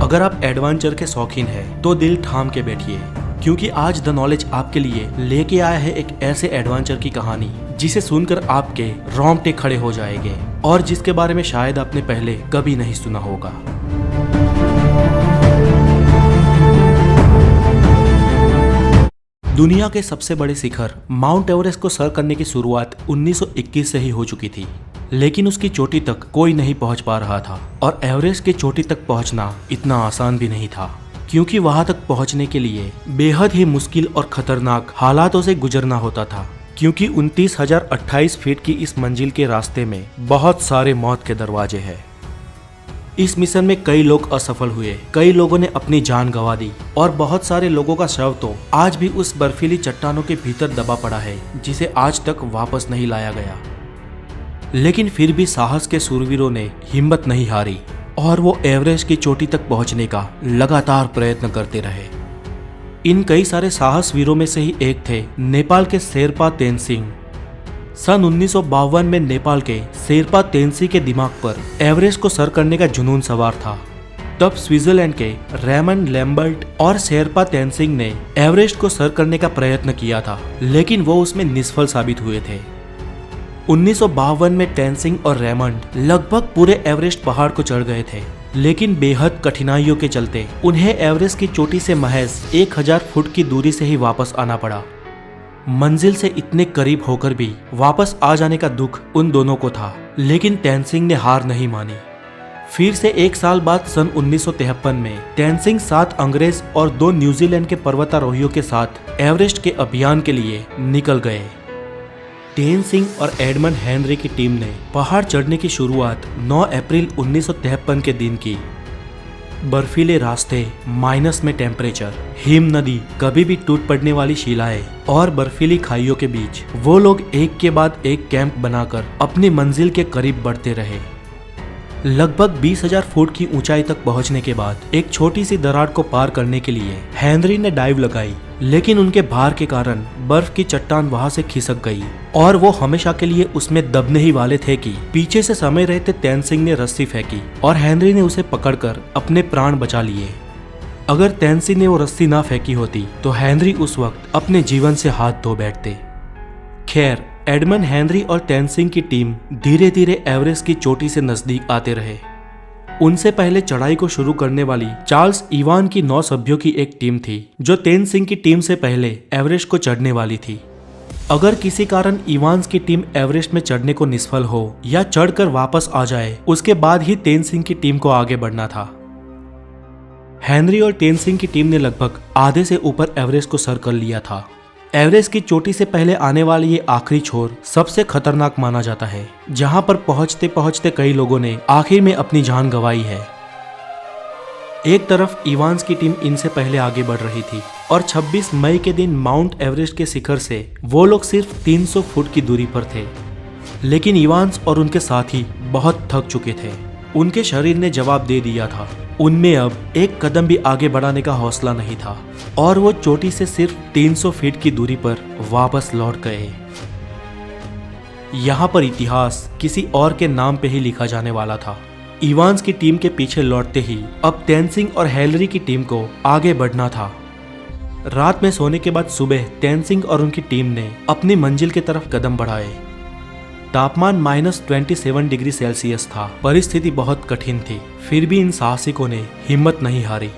अगर आप एडवेंचर के शौकीन हैं तो दिल थाम के बैठिए, क्योंकि आज द नॉलेज आपके लिए लेके आया है एक ऐसे एडवेंचर की कहानी जिसे सुनकर आपके रोंगटे खड़े हो जाएंगे और जिसके बारे में शायद आपने पहले कभी नहीं सुना होगा। दुनिया के सबसे बड़े शिखर माउंट एवरेस्ट को सर करने की शुरुआत 1921 से ही हो चुकी थी, लेकिन उसकी चोटी तक कोई नहीं पहुंच पा रहा था। और एवरेस्ट की चोटी तक पहुंचना इतना आसान भी नहीं था, क्योंकि वहां तक पहुंचने के लिए बेहद ही मुश्किल और खतरनाक हालातों से गुजरना होता था, क्योंकि 29,028 फीट की इस मंजिल के रास्ते में बहुत सारे मौत के दरवाजे हैं। इस मिशन में कई लोग असफल हुए, कई लोगों ने अपनी जान गंवा दी और बहुत सारे लोगों का शव तो आज भी उस बर्फीली चट्टानों के भीतर दबा पड़ा है, जिसे आज तक वापस नहीं लाया गया। लेकिन फिर भी साहस के शूरवीरों ने हिम्मत नहीं हारी और वो एवरेस्ट की चोटी तक पहुंचने का लगातार प्रयत्न करते रहे। इन कई सारे साहस वीरों में से ही एक थे नेपाल के शेरपा तेनसिंह। सन 1952 में नेपाल के शेरपा तेनसिंह के दिमाग पर एवरेस्ट को सर करने का जुनून सवार था। तब स्विट्जरलैंड के रेमंड लैम्बर्ट और शेरपा तेनसिंह ने एवरेस्ट को सर करने का प्रयत्न किया था, लेकिन वो उसमें निष्फल साबित हुए थे। 1952 में तेनसिंह और रेमंड लगभग पूरे एवरेस्ट पहाड़ को चढ़ गए थे, लेकिन बेहद कठिनाइयों के चलते उन्हें एवरेस्ट की चोटी से महज 1000 फुट की दूरी से ही वापस आना पड़ा। मंजिल से इतने करीब होकर भी वापस आ जाने का दुख उन दोनों को था, लेकिन तेनसिंह ने हार नहीं मानी। फिर से एक साल बाद सन 1953 में तेनसिंह 7 अंग्रेज और 2 न्यूजीलैंड के पर्वतारोहियों के साथ एवरेस्ट के अभियान के लिए निकल गए। तेनसिंह और एडमंड हेनरी की टीम ने पहाड़ चढ़ने की शुरुआत 9 अप्रैल 1953 के दिन की। बर्फीले रास्ते, माइनस में टेम्परेचर, हिम नदी, कभी भी टूट पड़ने वाली शिलाएं और बर्फीली खाइयों के बीच वो लोग एक के बाद एक कैंप बनाकर अपनी मंजिल के करीब बढ़ते रहे। लगभग 20,000 फुट की ऊंचाई तक पहुंचने के बाद एक छोटी सी दरार को पार करने के लिए हेनरी ने डाइव लगाई, लेकिन उनके भार के कारण बर्फ की चट्टान वहां से खिसक गई और वो हमेशा के लिए उसमें दबने ही वाले थे कि पीछे से समय रहते तेनसिंह ने रस्सी फेंकी और हेनरी ने उसे पकड़कर अपने प्राण बचा लिए। अगर तेनसिंह ने वो रस्सी ना फेंकी होती तो हेनरी उस वक्त अपने जीवन से हाथ धो बैठते। खैर, एडमंड हेनरी और तेनसिंह की टीम धीरे धीरे एवरेस्ट की चोटी से नजदीक आते रहे। उनसे पहले चढ़ाई को शुरू करने वाली चार्ल्स इवान की 9 सभ्यों की एक टीम थी, जो तेनसिंह की टीम से पहले एवरेस्ट को चढ़ने वाली थी। अगर किसी कारण इवान्स की टीम एवरेस्ट में चढ़ने को निष्फल हो या चढ़कर वापस आ जाए, उसके बाद ही तेनसिंह की टीम को आगे बढ़ना था। हेनरी और तेनसिंह की टीम ने लगभग आधे से ऊपर एवरेस्ट को सर कर लिया था। एवरेस्ट की चोटी से पहले आने वाली ये आखिरी छोर सबसे खतरनाक माना जाता है, जहां पर पहुंचते पहुंचते कई लोगों ने आखिर में अपनी जान गंवाई है। एक तरफ इवान्स की टीम इनसे पहले आगे बढ़ रही थी और 26 मई के दिन माउंट एवरेस्ट के शिखर से वो लोग सिर्फ 300 फुट की दूरी पर थे, लेकिन इवान्स और उनके साथी बहुत थक चुके थे। उनके शरीर ने जवाब दे दिया था, उनमें अब एक कदम भी आगे बढ़ाने का हौसला नहीं था और वो चोटी से सिर्फ 300 फीट की दूरी पर वापस लौट गए। यहाँ पर इतिहास किसी और के नाम पे ही लिखा जाने वाला था। इवान्स की टीम के पीछे लौटते ही अब तेनसिंह और हेनरी की टीम को आगे बढ़ना था। रात में सोने के बाद सुबह तेनसिंह और उनकी टीम ने अपनी मंजिल की तरफ कदम बढ़ाए। तापमान -27 डिग्री सेल्सियस था। परिस्थिति बहुत कठिन थी, फिर भी इन साहसिकों ने हिम्मत नहीं हारी।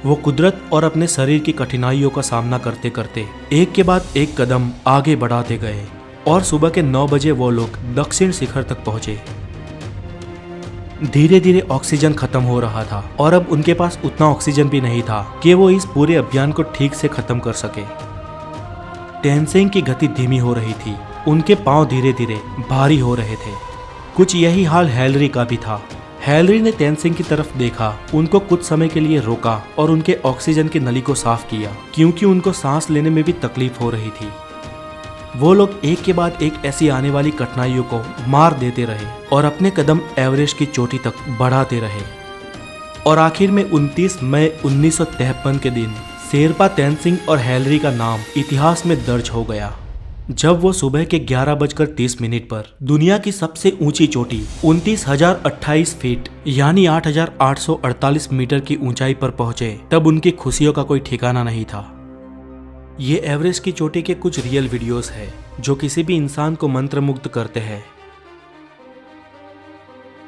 वो कुदरत और अपने शरीर की कठिनाइयों का सामना करते करते एक के बाद एक कदम आगे बढ़ाते गए और सुबह के 9 बजे वो लोग दक्षिण शिखर तक पहुंचे। धीरे धीरे ऑक्सीजन खत्म हो रहा था और अब उनके पास उतना ऑक्सीजन भी नहीं था कि वो इस पूरे अभियान को ठीक से खत्म कर सके। तेनसिंह की गति धीमी हो रही थी, उनके पांव धीरे धीरे भारी हो रहे थे। कुछ यही हाल हेनरी का भी था। हेनरी ने तेनसिंह की तरफ देखा, उनको कुछ समय के लिए रोका और उनके ऑक्सीजन की नली को साफ किया, क्योंकि उनको सांस लेने में भी तकलीफ हो रही थी। वो लोग एक के बाद एक ऐसी आने वाली कठिनाइयों को मार देते रहे और अपने कदम एवरेस्ट की चोटी तक बढ़ाते रहे। और आखिर में 29 मई 1953 के दिन शेरपा तेनसिंह और हेनरी का नाम इतिहास में दर्ज हो गया। जब वो सुबह के 11:30 पर दुनिया की सबसे ऊंची चोटी 29,028 फीट यानी 8,848 मीटर की ऊंचाई पर पहुंचे, तब उनकी खुशियों का कोई ठिकाना नहीं था। ये एवरेस्ट की चोटी के कुछ रियल वीडियोस है जो किसी भी इंसान को मंत्रमुग्ध करते हैं।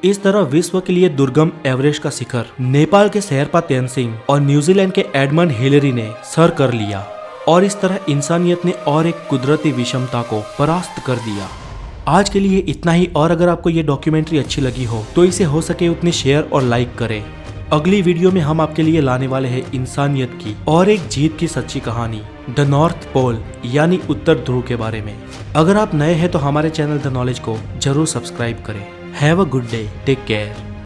इस तरह विश्व के लिए दुर्गम एवरेस्ट का शिखर नेपाल के शेरपा तेनसिंग और न्यूजीलैंड के एडमंड हिलेरी ने सर कर लिया और इस तरह इंसानियत ने और एक कुदरती विषमता को परास्त कर दिया। आज के लिए इतना ही, और अगर आपको ये डॉक्यूमेंट्री अच्छी लगी हो तो इसे हो सके उतनी शेयर और लाइक करें। अगली वीडियो में हम आपके लिए लाने वाले हैं इंसानियत की और एक जीत की सच्ची कहानी, द नॉर्थ पोल यानी उत्तर ध्रुव के बारे में। अगर आप नए हैं तो हमारे चैनल द नॉलेज को जरूर सब्सक्राइब करें। Have a good day, take care.